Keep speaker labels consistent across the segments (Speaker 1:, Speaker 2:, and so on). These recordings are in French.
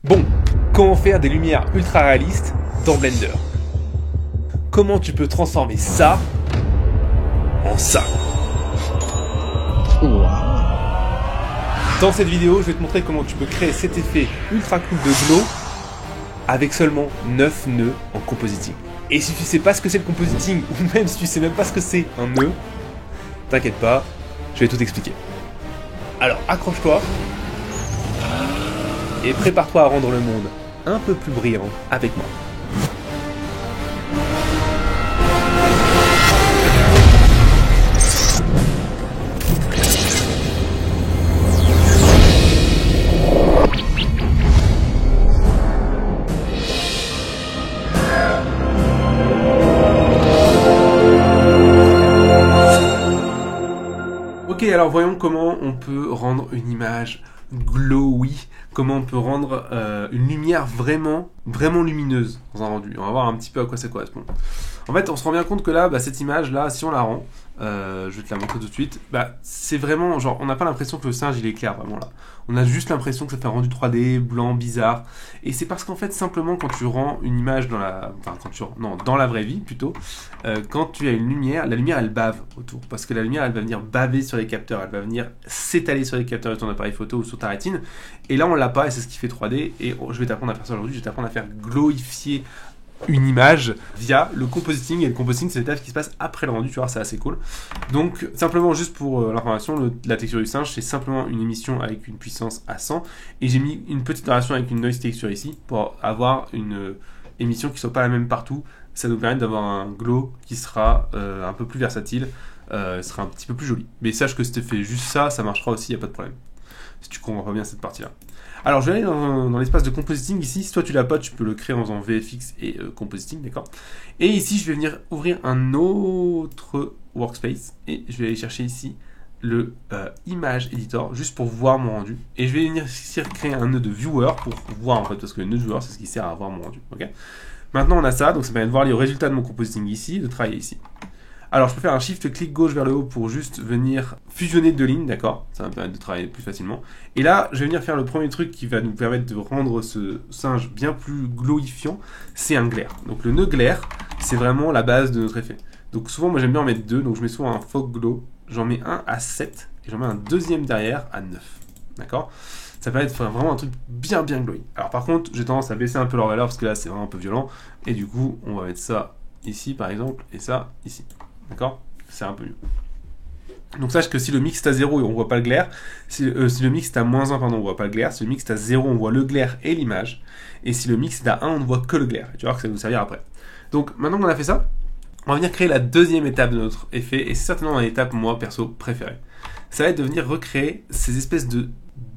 Speaker 1: Bon, comment faire des lumières ultra réalistes dans Blender? Comment tu peux transformer ça en ça? Dans cette vidéo, je vais te montrer comment tu peux créer cet effet ultra cool de glow avec seulement 9 nœuds en compositing. Et si tu sais pas ce que c'est le compositing, ou même si tu sais même pas ce que c'est un nœud, t'inquiète pas, je vais tout expliquer. Alors accroche-toi et prépare-toi à rendre le monde un peu plus brillant avec moi. Ok, alors voyons comment on peut rendre une image glowy, comment on peut rendre une lumière vraiment lumineuse dans un rendu. On va voir un petit peu à quoi ça correspond. En fait, on se rend bien compte que là, cette image-là, si on la rend, je vais te la montrer tout de suite, c'est vraiment, genre, on n'a pas l'impression que le singe, il est clair, vraiment, là. On a juste l'impression que ça fait un rendu 3D, blanc, bizarre. Et c'est parce qu'en fait, simplement, quand tu rends une image dans la... Enfin, dans la vraie vie, plutôt, quand tu as une lumière, la lumière, elle bave autour. Parce que la lumière, elle va venir baver sur les capteurs, elle va venir s'étaler sur les capteurs de ton appareil photo ou sur ta rétine. Et là, on l'a pas, et c'est ce qui fait 3D. Et je vais t'apprendre à faire ça aujourd'hui, je vais t'apprendre à faire glowifier une image via le compositing, et le compositing c'est l'étape qui se passe après le rendu, tu vois, c'est assez cool. Donc simplement juste pour l'information, la texture du singe c'est simplement une émission avec une puissance à 100 et j'ai mis une petite variation avec une noise texture ici pour avoir une émission qui soit pas la même partout. Ça nous permet d'avoir un glow qui sera un peu plus versatile, sera un petit peu plus joli. Mais sache que si tu fais juste ça, ça marchera aussi, il n'y a pas de problème. Si tu comprends pas bien cette partie là. Alors je vais aller dans l'espace de compositing ici, si toi tu l'as pas tu peux le créer en faisant VFX et compositing, d'accord. Et ici je vais venir ouvrir un autre workspace et je vais aller chercher ici le image editor juste pour voir mon rendu. Et je vais venir ici créer un nœud de viewer pour voir en fait, parce que le nœud de viewer c'est ce qui sert à voir mon rendu, ok. Maintenant on a ça, donc ça permet de voir les résultats de mon compositing ici, de travailler ici. Alors je peux faire un shift clic gauche vers le haut pour juste venir fusionner deux lignes, d'accord, ça va me permettre de travailler plus facilement. Et là je vais venir faire le premier truc qui va nous permettre de rendre ce singe bien plus glowifiant, c'est un glare. Donc le nœud glare c'est vraiment la base de notre effet. Donc souvent moi j'aime bien en mettre deux, donc je mets souvent un fog glow, j'en mets un à 7 et j'en mets un deuxième derrière à 9, d'accord. Ça permet de faire vraiment un truc bien glowy. Alors par contre j'ai tendance à baisser un peu leur valeur parce que là c'est vraiment un peu violent, et du coup on va mettre ça ici par exemple et ça ici. D'accord, c'est un peu mieux. Donc sache que si le mix est à 0, on voit pas le glare. Si le mix est à moins 1, pardon, on voit pas le glare. Si le mix est à 0, on voit le glare et l'image. Et si le mix est à 1, on ne voit que le glare. Et tu vas voir que ça va nous servir après. Donc maintenant qu'on a fait ça, on va venir créer la deuxième étape de notre effet. Et c'est certainement l'étape, moi, perso, préférée. Ça va être de venir recréer ces espèces de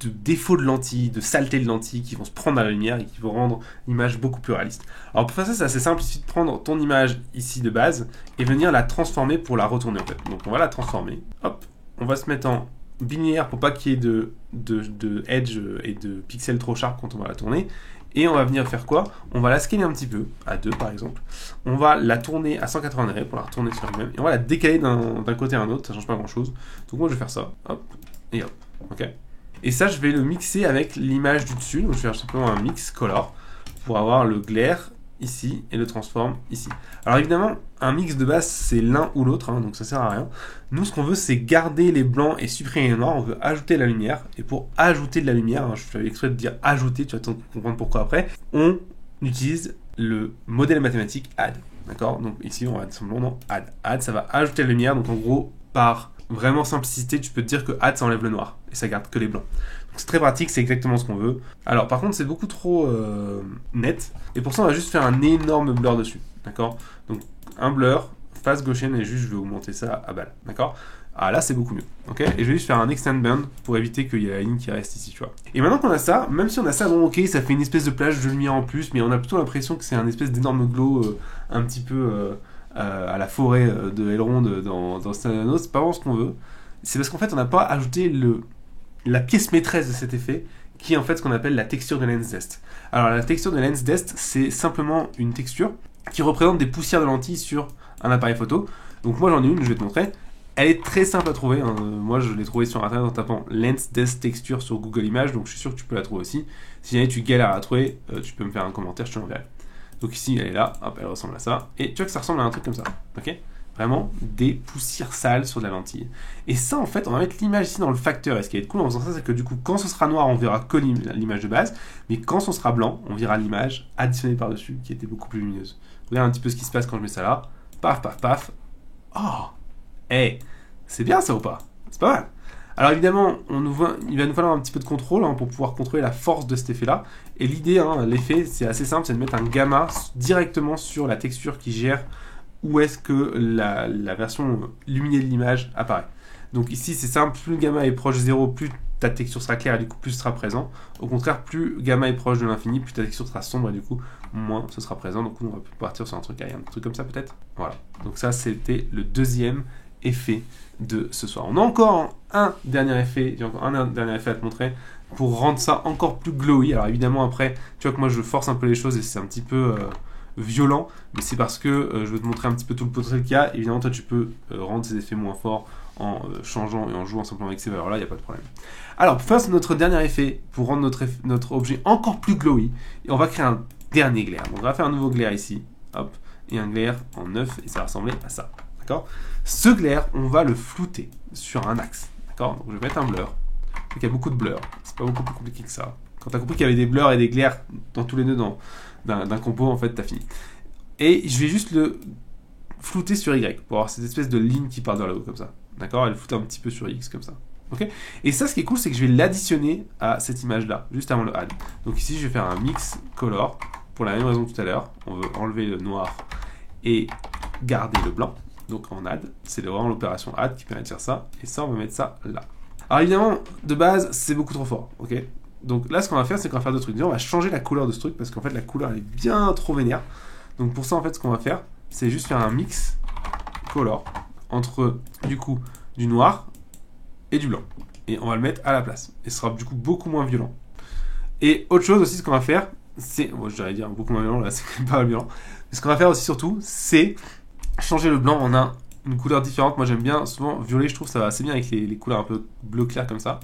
Speaker 1: défauts de lentilles, de saleté de lentilles qui vont se prendre à la lumière et qui vont rendre l'image beaucoup plus réaliste. Alors pour faire ça, c'est assez simple, il suffit de prendre ton image ici de base et venir la transformer pour la retourner en fait. Donc on va la transformer, hop, on va se mettre en binaire pour pas qu'il y ait de edge et de pixels trop sharp quand on va la tourner. Et on va venir faire quoi? On va la scaler un petit peu, à 2 par exemple. On va la tourner à 180 degrés pour la retourner sur elle-même. Et on va la décaler d'un côté à un autre, ça change pas grand chose. Donc moi je vais faire ça, hop, et hop, ok. Et ça, je vais le mixer avec l'image du dessus. Donc, je vais faire simplement un mix color pour avoir le glare ici et le transform ici. Alors, évidemment, un mix de base, c'est l'un ou l'autre, hein, donc ça sert à rien. Nous, ce qu'on veut, c'est garder les blancs et supprimer les noirs. On veut ajouter de la lumière. Et pour ajouter de la lumière, hein, je fais exprès de dire ajouter, tu vas comprendre pourquoi après, on utilise le modèle mathématique add. D'accord? Donc, ici, on va simplement dans add. Add, ça va ajouter la lumière. Donc, en gros, par vraiment simplicité, tu peux te dire que add ça enlève le noir et ça garde que les blancs. Donc c'est très pratique, c'est exactement ce qu'on veut. Alors par contre c'est beaucoup trop net et pour ça on va juste faire un énorme blur dessus, d'accord. Donc un blur, face gauchienne et juste je vais augmenter ça à balle, d'accord. Ah là c'est beaucoup mieux, ok. Et je vais juste faire un extend band pour éviter qu'il y ait la ligne qui reste ici, tu vois. Et maintenant qu'on a ça, même si on a ça, bon ok, ça fait une espèce de plage de lumière en plus, mais on a plutôt l'impression que c'est un espèce d'énorme glow un petit peu à la forêt de Elrond dans Stan, c'est pas vraiment ce qu'on veut. C'est parce qu'en fait on n'a pas ajouté la pièce maîtresse de cet effet qui est en fait ce qu'on appelle la texture de lens dest. Alors la texture de lens dest c'est simplement une texture qui représente des poussières de lentilles sur un appareil photo. Donc moi j'en ai une, je vais te montrer. Elle est très simple à trouver, hein. Moi je l'ai trouvée sur internet en tapant Lens Death Texture sur Google Images, donc je suis sûr que tu peux la trouver aussi. Si jamais tu galères à la trouver, tu peux me faire un commentaire, je te l'enverrai. Donc ici elle est là, hop, elle ressemble à ça, et tu vois que ça ressemble à un truc comme ça, ok? Vraiment des poussières sales sur de la lentille. Et ça en fait, on va mettre l'image ici dans le facteur, et ce qui va être cool en faisant ça, c'est que du coup quand ce sera noir, on verra que l'image de base, mais quand ce sera blanc, on verra l'image additionnée par-dessus, qui était beaucoup plus lumineuse. Regarde un petit peu ce qui se passe quand je mets ça là, paf, paf, paf, oh! Hey, c'est bien ça ou pas? C'est pas mal. Alors évidemment, il va nous falloir un petit peu de contrôle pour pouvoir contrôler la force de cet effet-là. Et l'idée, l'effet, c'est assez simple, c'est de mettre un gamma directement sur la texture qui gère où est-ce que la version luminée de l'image apparaît. Donc ici, c'est simple, plus le gamma est proche de 0, plus ta texture sera claire et du coup plus sera présent. Au contraire, plus gamma est proche de l'infini, plus ta texture sera sombre et du coup moins ce sera présent. Donc on va partir sur un truc comme ça peut-être. Voilà. Donc ça, c'était le deuxième effet de ce soir. On a encore un dernier effet, j'ai encore un dernier effet à te montrer pour rendre ça encore plus glowy. Alors évidemment après, tu vois que moi je force un peu les choses et c'est un petit peu violent, mais c'est parce que je veux te montrer un petit peu tout le potentiel qu'il y a. Évidemment toi tu peux rendre ces effets moins forts en changeant et en jouant simplement avec ces valeurs là, il n'y a pas de problème. Alors pour faire notre dernier effet, pour rendre notre objet encore plus glowy, on va créer un dernier glare. Donc on va faire un nouveau glare ici, hop, et un glare en 9 et ça va ressembler à ça. D'accord ? Ce glare, on va le flouter sur un axe. D'accord ? Donc je vais mettre un blur. Il y a beaucoup de blur. C'est pas beaucoup plus compliqué que ça. Quand tu as compris qu'il y avait des blurs et des glares dans tous les nœuds d'un compo, en fait, tu as fini. Et je vais juste le flouter sur Y pour avoir cette espèce de ligne qui part vers le haut comme ça. D'accord ? Et le flouter un petit peu sur X comme ça. Ok ? Et ça, ce qui est cool, c'est que je vais l'additionner à cette image-là, juste avant le add. Donc ici, je vais faire un mix color pour la même raison que tout à l'heure. On veut enlever le noir et garder le blanc. Donc en add, c'est vraiment l'opération add qui permet de faire ça, et ça on va mettre ça là. Alors évidemment, de base, c'est beaucoup trop fort, ok? Donc là ce qu'on va faire, c'est qu'on va faire deux trucs. Déjà, on va changer la couleur de ce truc, parce qu'en fait la couleur elle est bien trop vénère. Donc pour ça en fait ce qu'on va faire, c'est juste faire un mix color entre du coup du noir et du blanc. Et on va le mettre à la place. Et ce sera du coup beaucoup moins violent. Et autre chose aussi, ce qu'on va faire, c'est... Bon, j'allais dire beaucoup moins violent, là c'est quand même pas violent. Mais ce qu'on va faire aussi surtout, c'est changer le blanc en une couleur différente. Moi j'aime bien, souvent violet je trouve ça va assez bien avec les couleurs un peu bleu clair comme ça.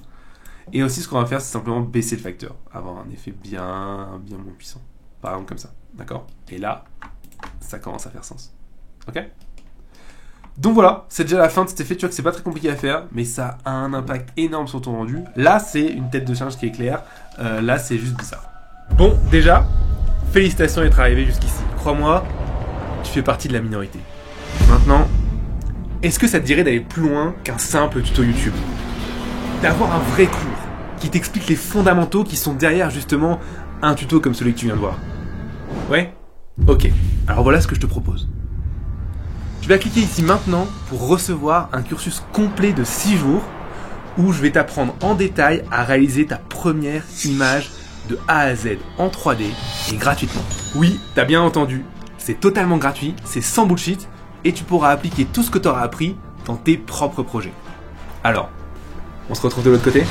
Speaker 1: Et aussi ce qu'on va faire c'est simplement baisser le facteur, avoir un effet bien moins puissant. Par exemple comme ça, d'accord? Et là, ça commence à faire sens. Ok? Donc voilà, c'est déjà la fin de cet effet, tu vois que c'est pas très compliqué à faire, mais ça a un impact énorme sur ton rendu. Là c'est une tête de singe qui est claire, là c'est juste bizarre. Bon, déjà, félicitations d'être arrivé jusqu'ici. Crois-moi, tu fais partie de la minorité. Maintenant, est-ce que ça te dirait d'aller plus loin qu'un simple tuto YouTube? D'avoir un vrai cours qui t'explique les fondamentaux qui sont derrière justement un tuto comme celui que tu viens de voir. Ouais? Ok, alors voilà ce que je te propose. Tu vas cliquer ici maintenant pour recevoir un cursus complet de 6 jours où je vais t'apprendre en détail à réaliser ta première image de A à Z en 3D et gratuitement. Oui, t'as bien entendu, c'est totalement gratuit, c'est sans bullshit et tu pourras appliquer tout ce que tu auras appris dans tes propres projets. Alors, on se retrouve de l'autre côté ?